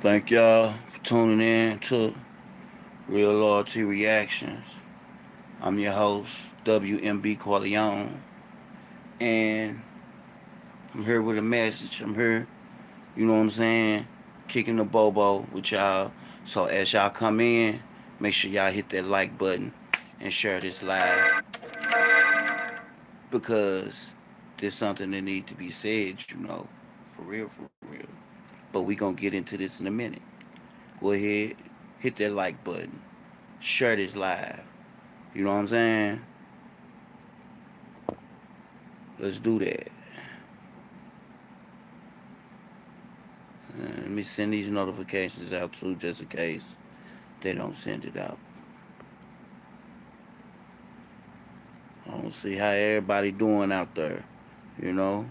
Thank y'all for tuning in to Real Loyalty Reactions. I'm your host, WMB Corleone, and I'm here with a message. I'm here, you know what I'm saying, kicking the bobo with y'all. So as y'all come in, make sure y'all hit that like button and share this live because there's something that needs to be said, for real. But we gonna get into this in a minute. Go ahead, hit that like button, share this live. You know what I'm saying? Let's do that. Let me send these notifications out too, just in case they don't send it out. I don't see how everybody doing out there. You know.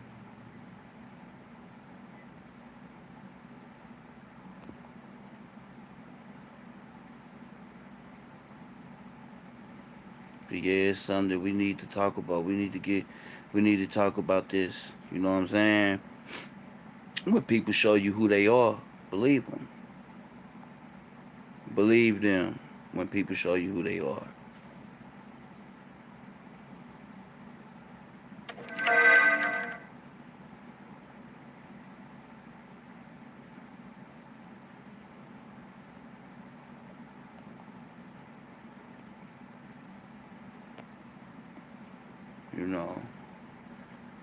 But yeah, it's something that we need to talk about. We need to talk about this. You know what I'm saying? When people show you who they are, believe them. Believe them when people show you who they are. You know.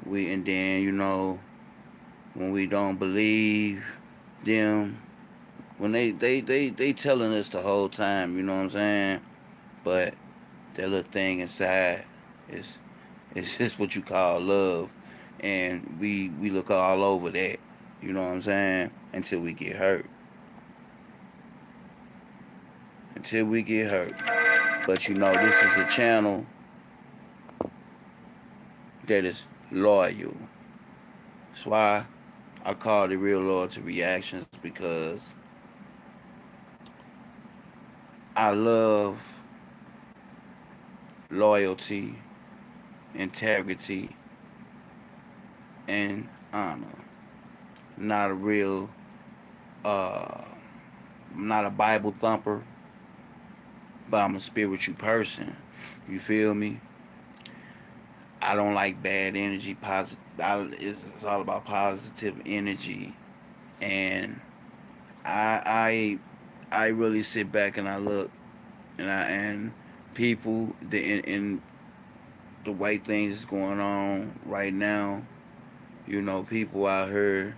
And then when we don't believe them, when they telling us the whole time, you know what I'm saying? But that little thing inside is it's just what you call love, and we look all over that, you know what I'm saying? Until we get hurt, until we get hurt. But this is a channel that is loyal. That's why I call it Real Loyalty Reactions, because I love loyalty, integrity, and honor. Not a real, uh, I'm not a Bible thumper, but I'm a spiritual person. You feel me? I don't like bad energy. It's all about positive energy, and I I really sit back and I look, and people in the way things is going on right now. People out here,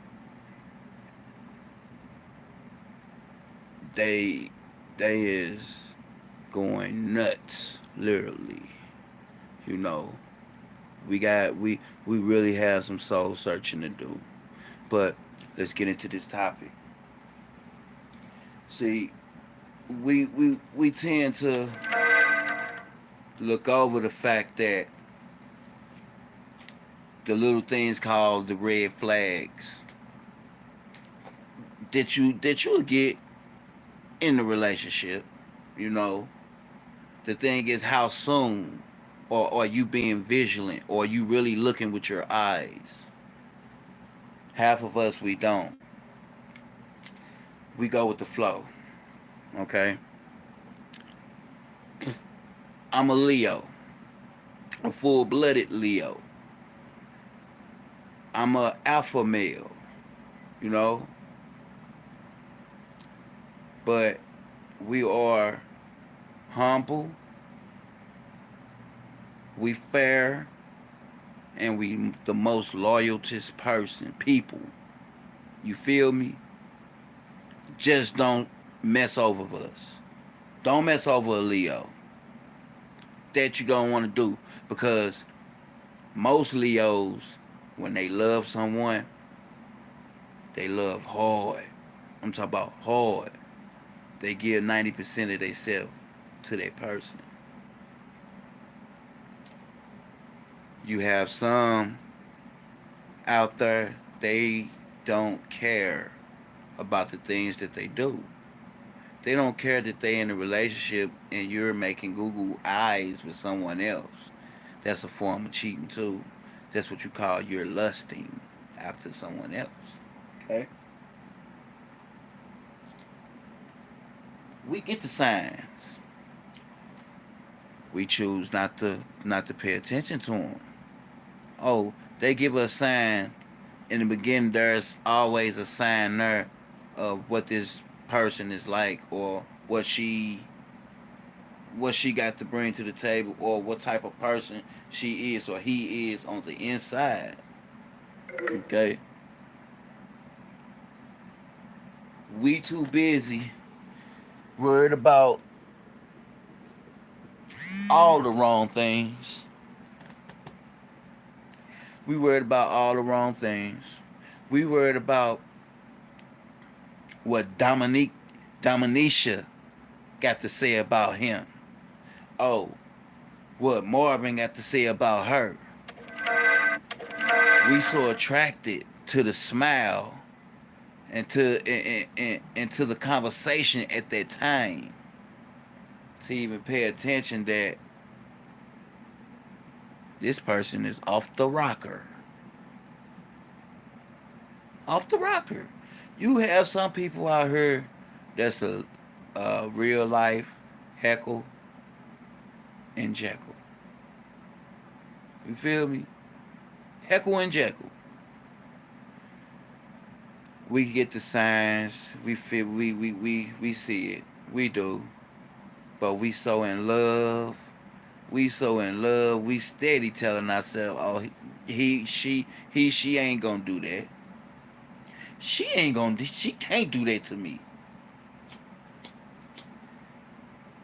they they is going nuts, literally. You know, we really have some soul searching to do. But let's get into this topic. See, we tend to look over the fact that the little things called the red flags that you'll get in the relationship. You know, the thing is how soon, or are you being vigilant, or are you really looking with your eyes? Half of us, we don't. We go with the flow. Okay, I'm a Leo, a full-blooded Leo. I'm a alpha male. You know, but we are humble, we fair, and we the most loyalist people. You feel me? Just don't mess over us. Don't mess over a Leo. That you don't want to do, because most Leos, when they love someone, they love hard. I'm talking about hard. They give 90% of themselves to that person. You have some out there, they don't care about the things that they do. They don't care that they in a relationship and you're making Google eyes with someone else. That's a form of cheating too. That's what you call you're lusting after someone else. Okay? We get the signs. We choose not to pay attention to them. Oh, they give us a sign in the beginning. There's always a sign there of what this person is like, or what she got to bring to the table, or what type of person she is or he is on the inside. Okay, we too busy worried about all the wrong things. We worried about all the wrong things. We worried about what Dominisha got to say about him. Oh, what Marvin got to say about her. We so attracted to the smile and to the conversation at that time to even pay attention that this person is off the rocker. Off the rocker. You have some people out here that's a real life Heckle and Jekyll. You feel me? Heckle and Jekyll. We get the signs. We feel we see it. We do. But we so in love. We so in love. We steady telling ourselves, oh, she ain't gonna do that. She can't do that to me.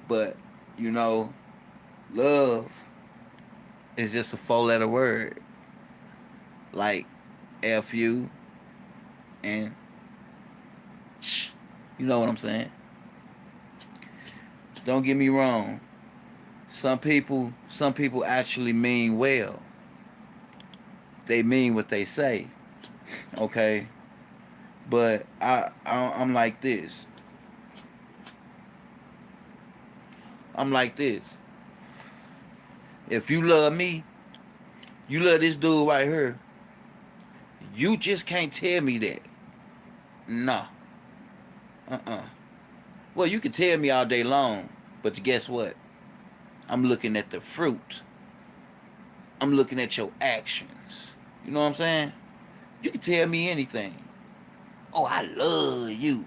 But, you know, love is just a 4-letter word. Like F-U and sh. You know what I'm saying? Don't get me wrong. Some people actually mean well. They mean what they say. Okay? But I'm like this. I'm like this. If you love me, you love this dude right here. You just can't tell me that. Nah. Uh-uh. Well, you can tell me all day long, but guess what? I'm looking at the fruit. I'm looking at your actions. You know what I'm saying? You can tell me anything. Oh, I love you.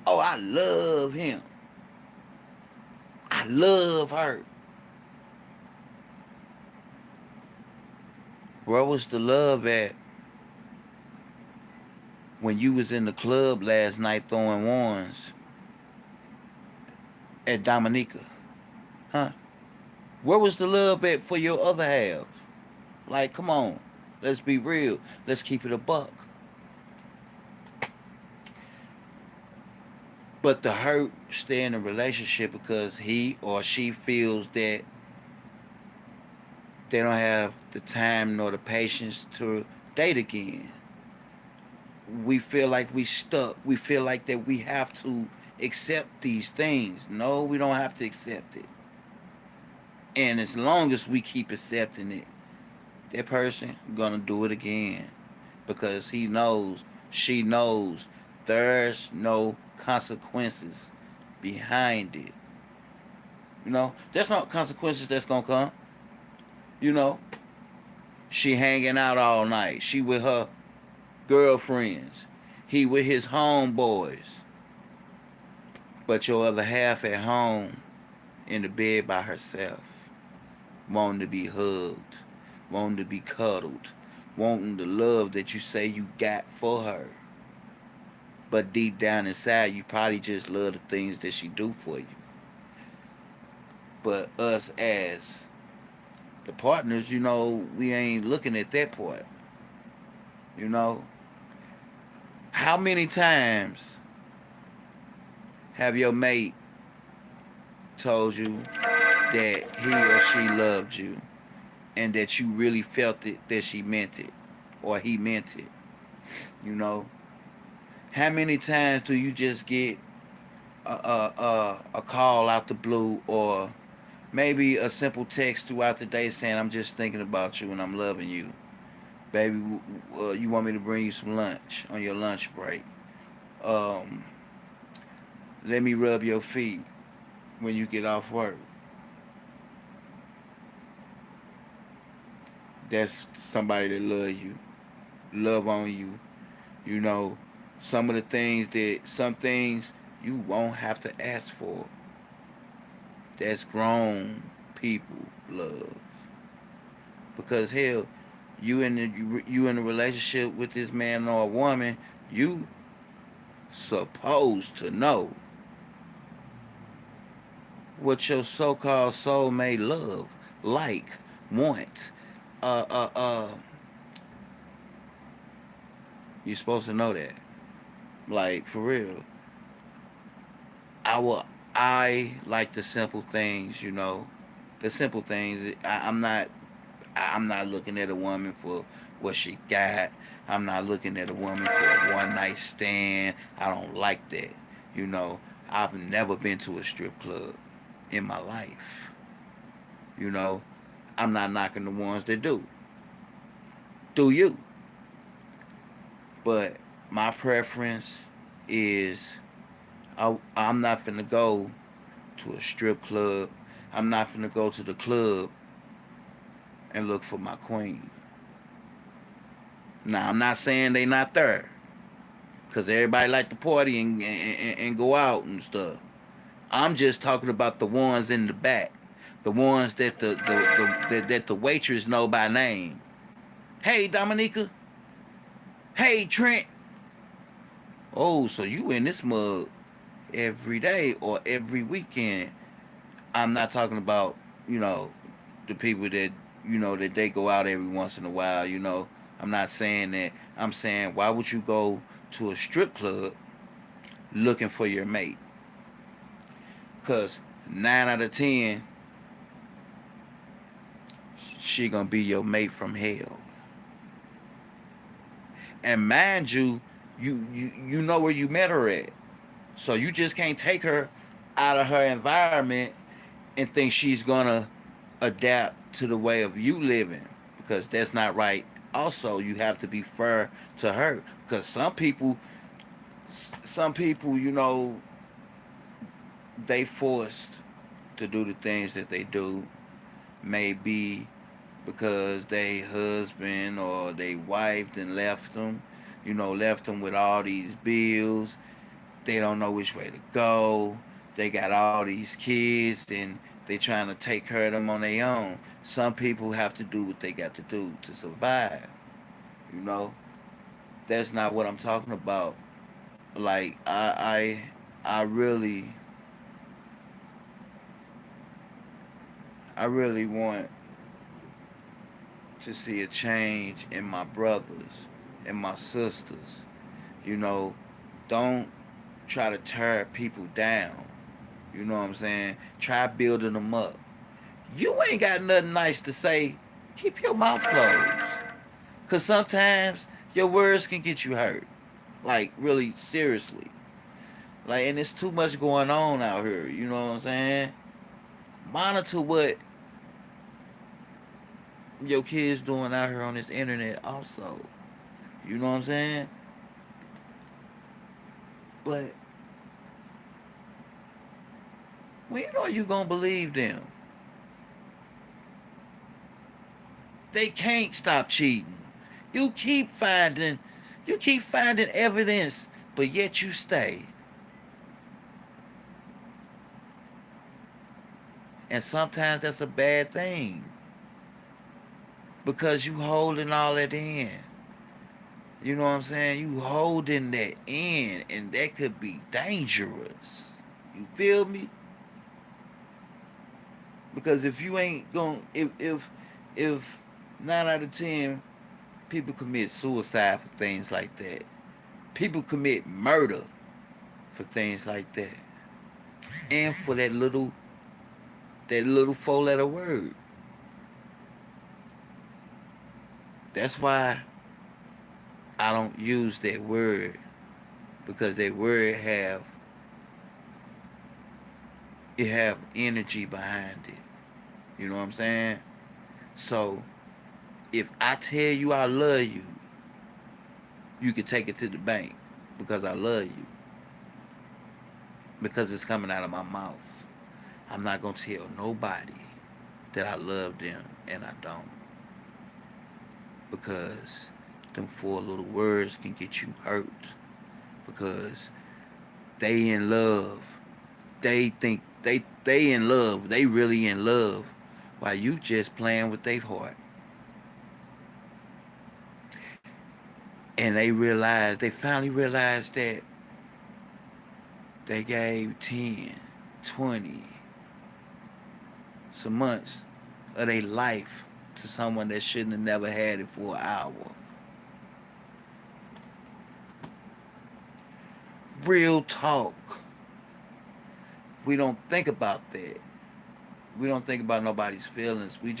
Oh, I love him. I love her. Where was the love at when you was in the club last night throwing ones at Dominica? Huh? Where was the love at for your other half? Like, come on. Let's be real. Let's keep it a buck. But the hurt stay in a relationship because he or she feels that they don't have the time nor the patience to date again. We feel like we stuck. We feel like that we have to accept these things. No, we don't have to accept it. And as long as we keep accepting it, that person gonna do it again because he knows, she knows, there's no consequences behind it. You know, there's no consequences that's gonna come. You know, she hanging out all night. She with her girlfriends. He with his homeboys. But your other half at home in the bed by herself, wanting to be hugged, wanting to be cuddled, wanting the love that you say you got for her. But deep down inside, you probably just love the things that she do for you. But us as the partners, you know, we ain't looking at that part. You know, how many times have your mate told you that he or she loved you and that you really felt it, that she meant it or he meant it? You know, how many times do you just get a call out the blue, or maybe a simple text throughout the day saying, I'm just thinking about you and I'm loving you. Baby, you want me to bring you some lunch on your lunch break? Um, Let me rub your feet when you get off work. That's somebody that love you, love on you. You know, some things you won't have to ask for. That's grown people love. Because hell, you in a relationship with this man or a woman, you supposed to know what your so-called soulmate love, like, want. Uh, uh, uh. You're supposed to know that. Like for real. I will. I like the simple things. You know, the simple things. I'm not looking at a woman for what she got. I'm not looking at a woman for a one night stand. I don't like that. You know, I've never been to a strip club in my life. You know, I'm not knocking the ones that do. Do you? But my preference is I'm not finna go to a strip club. I'm not finna go to the club and look for my queen. Now, I'm not saying they not there. Because everybody like to party and go out and stuff. I'm just talking about the ones in the back. The ones that that the waitress know by name. Hey, Dominica. Hey, Trent. Oh, so you in this mug every day or every weekend. I'm not talking about, you know, the people that, that they go out every once in a while, I'm not saying that. I'm saying, why would you go to a strip club looking for your mate? Because 9 out of 10, she going to be your mate from hell. And mind you, you know where you met her at. So you just can't take her out of her environment and think she's going to adapt to the way of you living, because that's not right. Also, you have to be fair to her, because some people, they forced to do the things that they do, maybe because they husband or they wife then left them, left them with all these bills. They don't know which way to go. They got all these kids and they trying to take care of them on their own. Some people have to do what they got to do to survive. You know, that's not what I'm talking about. Like I really, I really want to see a change in my brothers and my sisters. You know, don't try to tear people down. You know what I'm saying? Try building them up. You ain't got nothing nice to say. Keep your mouth closed. Because sometimes your words can get you hurt. Like, really, seriously. Like, and it's too much going on out here. You know what I'm saying? Monitor what your kids doing out here on this internet also. You know what I'm saying? But when you know you gonna believe them, they can't stop cheating. You keep finding, you keep finding evidence, but yet you stay. And sometimes that's a bad thing because you holding all that in. You know what I'm saying? You holding that in, and that could be dangerous. You feel me? Because if you ain't going, if 9 out of 10 people commit suicide for things like that, people commit murder for things like that, and for that little 4-letter word. That's why I don't use that word, because that word have energy behind it. You know what I'm saying? So if I tell you I love you, you can take it to the bank because I love you. because it's coming out of my mouth. I'm not gonna tell nobody that I love them and I don't, because them four little words can get you hurt, because they in love. They think they in love. They really in love, while you just playing with their heart. And they finally realized that they gave 10, 20, some months of their life to someone that shouldn't have never had it for an hour. Real talk. We don't think about that. We don't think about nobody's feelings. We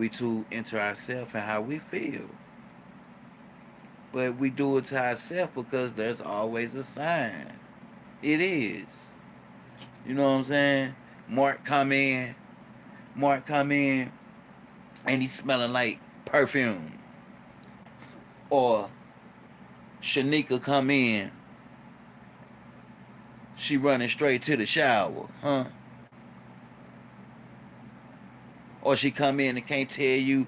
too into ourselves and how we feel. But we do it to ourselves because there's always a sign. It is. You know what I'm saying? Mark come in. Mark come in and he's smelling like perfume. Or Shanika come in, she running straight to the shower, huh? Or she come in and can't tell you,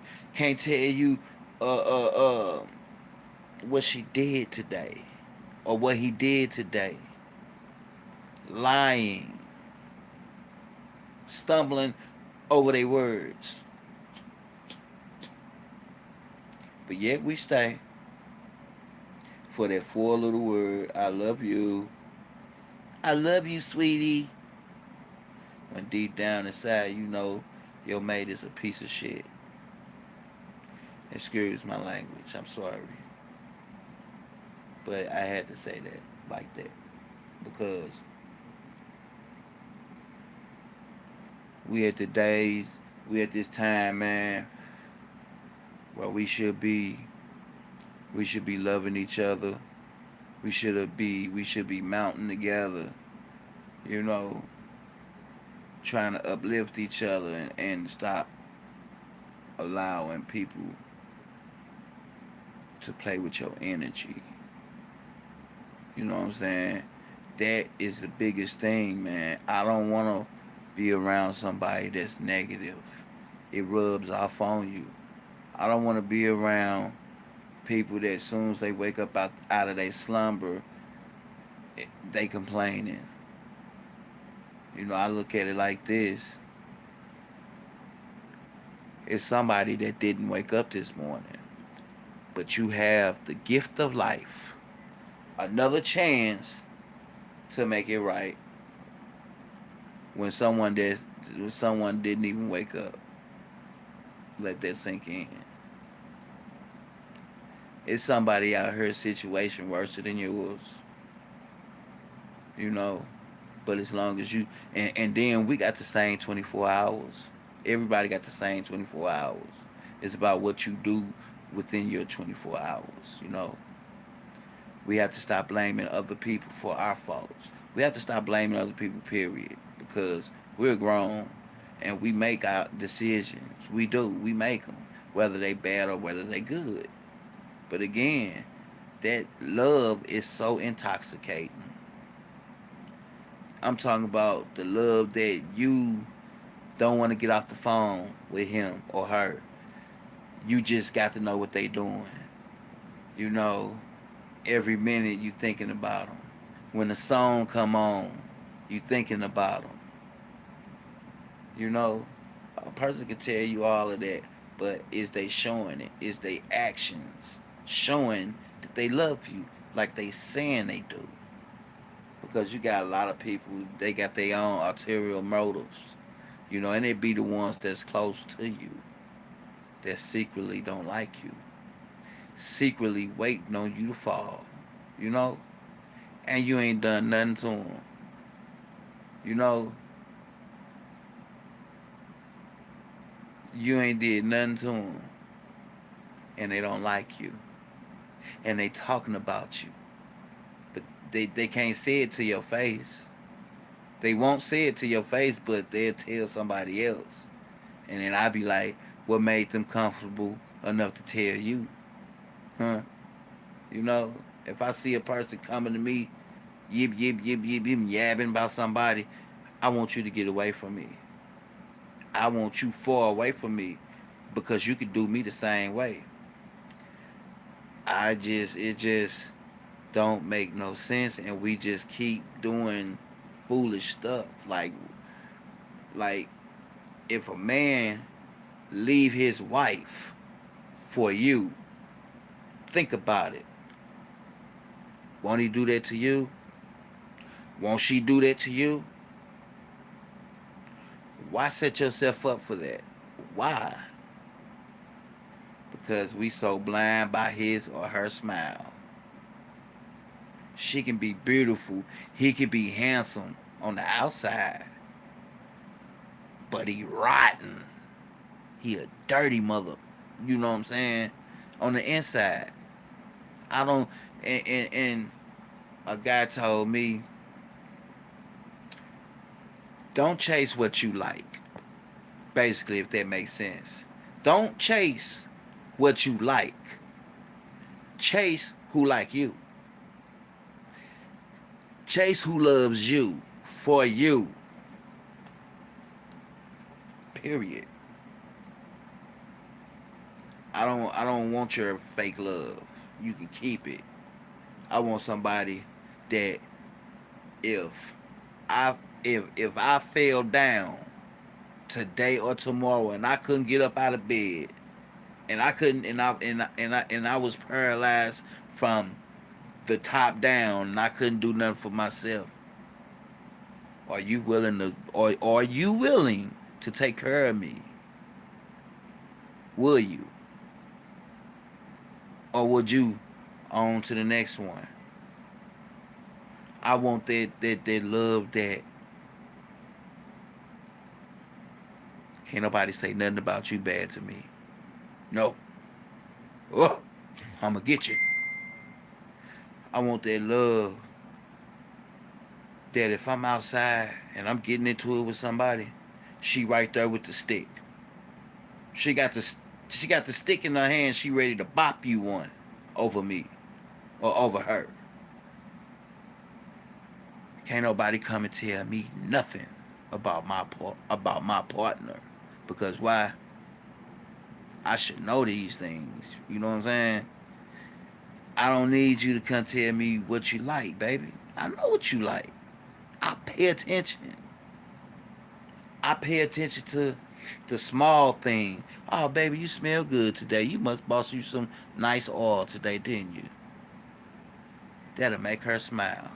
uh, uh, uh, what she did today, or what he did today. Lying, stumbling over their words, but yet we stay for that four little word. I love you. I love you, sweetie. When deep down inside, you know your mate is a piece of shit. Excuse my language. I'm sorry. But I had to say that like that. Because we at the days, we at this time, man, where we should be loving each other. We should be mounting together, you know, trying to uplift each other and stop allowing people to play with your energy. You know what I'm saying? That is the biggest thing, man. I don't want to be around somebody that's negative. It rubs off on you. I don't want to be around people that as soon as they wake up out of their slumber, they complaining. You know, I look at it like this. It's somebody that didn't wake up this morning, but you have the gift of life, another chance to make it right when someone didn't even wake up. Let that sink in. It's somebody out here situation worse than yours, you know. But as long as and then we got the same 24 hours. Everybody got the same 24 hours. It's about what you do within your 24 hours, you know. We have to stop blaming other people for our faults. We have to stop blaming other people, period, because we're grown and we make our decisions. We do. We make them, whether they bad or whether they good. But again, that love is so intoxicating. I'm talking about the love that you don't want to get off the phone with him or her. You just got to know what they doing. You know, every minute you thinking about them. When the song come on, you thinking about them. You know, a person can tell you all of that, but is they showing it? Is they actions showing that they love you like they saying they do? Because you got a lot of people, they got their own ulterior motives, you know, and it be the ones that's close to you that secretly don't like you, secretly waiting on you to fall, you know, and you ain't done nothing to them, you know, you ain't did nothing to them, and they don't like you, and they talking about you, but they can't say it to your face. They won't say it to your face, but they'll tell somebody else. And then I be like, what made them comfortable enough to tell you? Huh? You know, if I see a person coming to me yip yip yip yip yip yabbing about somebody. I want you to get away from me. I want you far away from me because you could do me the same way. It just don't make no sense, and we just keep doing foolish stuff. Like if a man leave his wife for you, think about it. Won't he do that to you? Won't she do that to you? Why set yourself up for that? Why? Because we so blind by his or her smile. She can be beautiful. He can be handsome on the outside, but he rotten. He a dirty mother. You know what I'm saying? On the inside. I don't. And a guy told me, don't chase what you like. Basically, if that makes sense. Don't chase what you like. Chase who like you. Chase who loves you for you. Period. I don't want your fake love. You can keep it. I want somebody that if if I fell down today or tomorrow and I couldn't get up out of bed and I couldn't and I was paralyzed from the top down and I couldn't do nothing for myself. Are you willing to take care of me? Will you? Or would you on to the next one? I want that love that can't nobody say nothing about you bad to me. No. Oh, I'ma get you. I want that love that if I'm outside and I'm getting into it with somebody, she right there with the stick. She got the she got the stick in her hand. She ready to bop you one over me or over her. Can't nobody come and tell me nothing about my partner because why? I should know these things. You know what I'm saying? I don't need you to come tell me what you like, baby. I know what you like. I pay attention. I pay attention to the small thing. Oh, baby, you smell good today. You must boss you some nice oil today, didn't you? That'll make her smile.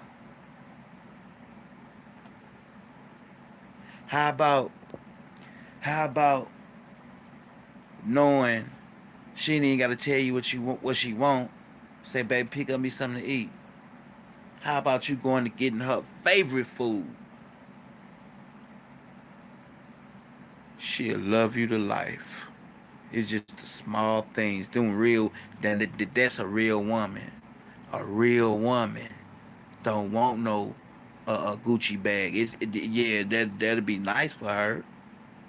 How about how about knowing she ain't even got to tell you what she want? Say, baby, pick up me something to eat. How about you going to getting her favorite food? She'll love you to life. It's just the small things. Doing real. That's a real woman. A real woman don't want no a Gucci bag. Yeah, that'll be nice for her.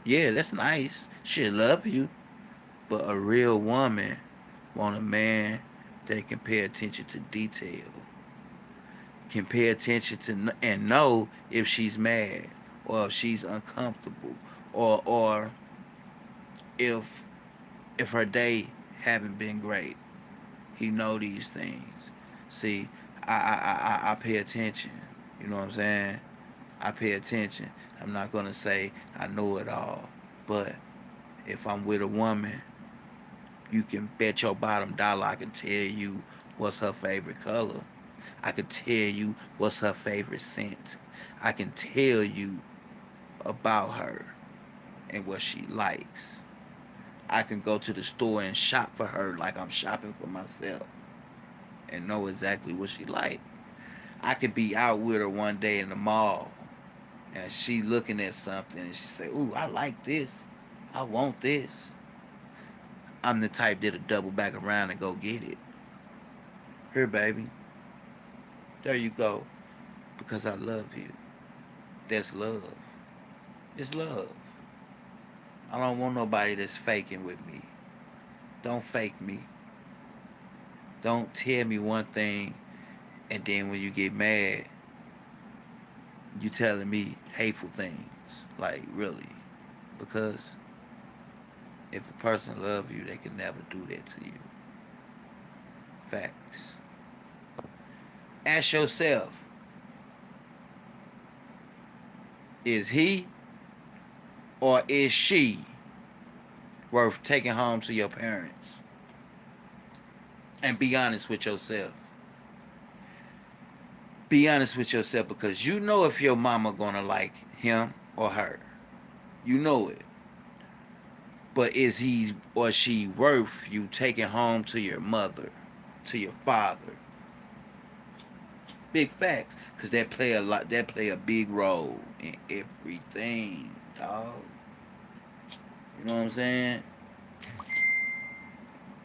Yeah, that's nice. She'll love you. But a real woman want a man that can pay attention to detail, can pay attention to and know if she's mad or if she's uncomfortable or if her day haven't been great. He know these things. See, I pay attention. You know what I'm saying? I pay attention. I'm not gonna say I know it all, but if I'm with a woman, you can bet your bottom dollar I can tell you what's her favorite color. I can tell you what's her favorite scent. I can tell you about her and what she likes. I can go to the store and shop for her like I'm shopping for myself and know exactly what she like. I could be out with her one day in the mall and she looking at something and she say, "Ooh, I like this. I want this." I'm the type that'll double back around and go get it. Here, baby. There you go. Because I love you. That's love. It's love. I don't want nobody that's faking with me. Don't fake me. Don't tell me one thing and then when you get mad, You telling me hateful things. Like, really. Because if a person love you, they can never do that to you. Facts. Ask yourself, is he or is she worth taking home to your parents? And be honest with yourself. Be honest with yourself because you know if your mama gonna like him or her. You know it. But is he or she worth you taking home to your mother, to your father? Big facts, cause that play a lot. That play a big role in everything, dog. You know what I'm saying?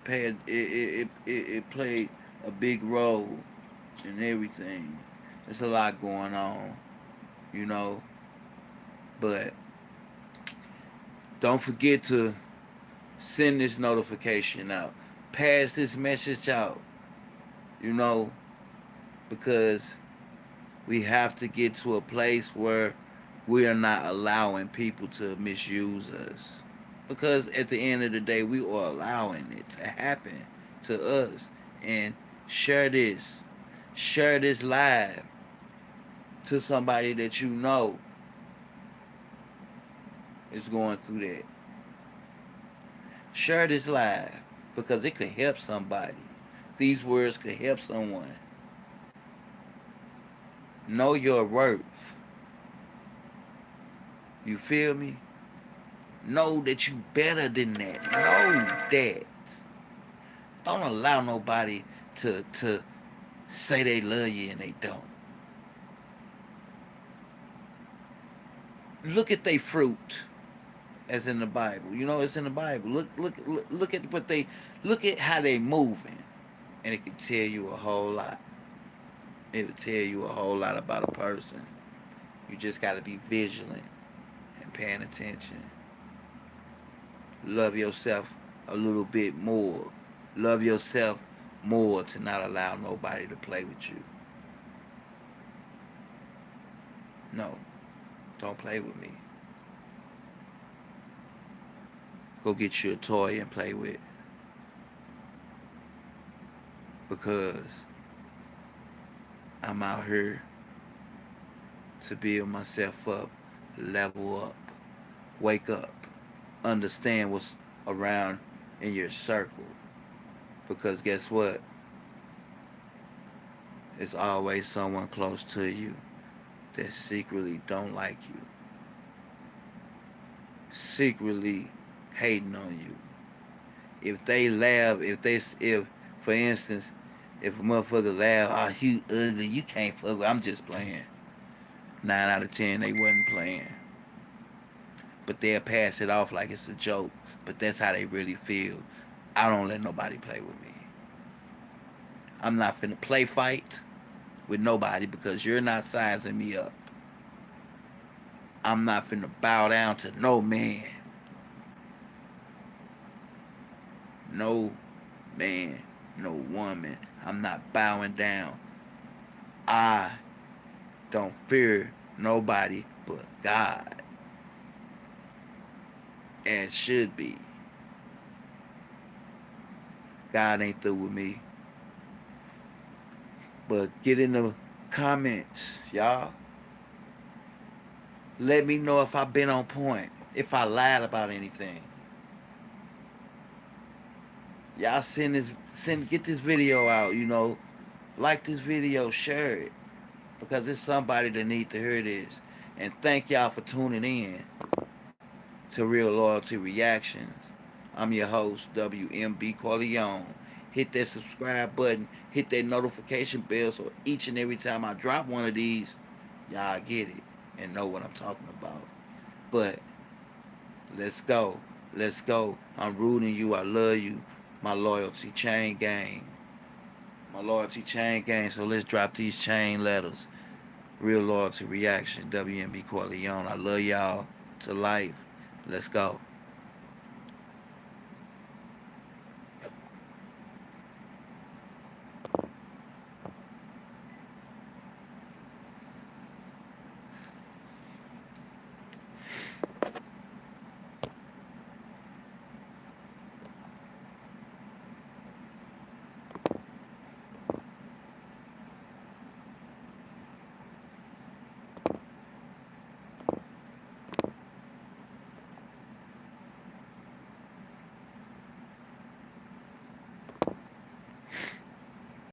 It played a big role in everything. There's a lot going on, you know. But don't forget to send this notification out. Pass this message out, you know, because we have to get to a place where we are not allowing people to misuse us. Because at the end of the day, we are allowing it to happen to us. And share this. Share this live to somebody that you know is going through that. Share this live because it could help somebody. These words could help someone. Know your worth. You feel me? Know that you better than that. Know that. Don't allow nobody to say they love you and they don't. Look at their fruit, as in the Bible. You know, it's in the Bible. Look at what they look at how they moving, and it can tell you a whole lot. It'll tell you a whole lot about a person. You just got to be vigilant and paying attention. Love yourself a little bit more. Love yourself more to not allow nobody to play with you. No, don't play with me. Go get you a toy and play with. Because I'm out here to build myself up, level up, wake up, understand what's around in your circle. Because guess what? There's always someone close to you that secretly don't like you, secretly hating on you. If they laugh, if for instance, if a motherfucker laugh, oh you ugly, you can't fuck with, I'm just playing. 9 out of 10 they wasn't playing. But they'll pass it off like it's a joke. But that's how they really feel. I don't let nobody play with me. I'm not finna play fight with nobody because you're not sizing me up. I'm not finna bow down to no man. No man, no woman. I'm not bowing down. I don't fear nobody but God. As should be. God ain't through with me. But get in the comments, y'all. Let me know if I've been on point. If I lied about anything. Y'all get this video out, you know. Like this video, share it. Because it's somebody that need to hear this. And thank y'all for tuning in to Real Loyalty Reactions. I'm your host, WMB Corleone. Hit that subscribe button. Hit that notification bell so each and every time I drop one of these, y'all get it and know what I'm talking about. But let's go. Let's go. I'm rooting you. I love you. My loyalty chain gang. My loyalty chain gang. So let's drop these chain letters. Real Loyalty Reaction. WMB Corleone. I love y'all to life. Let's go.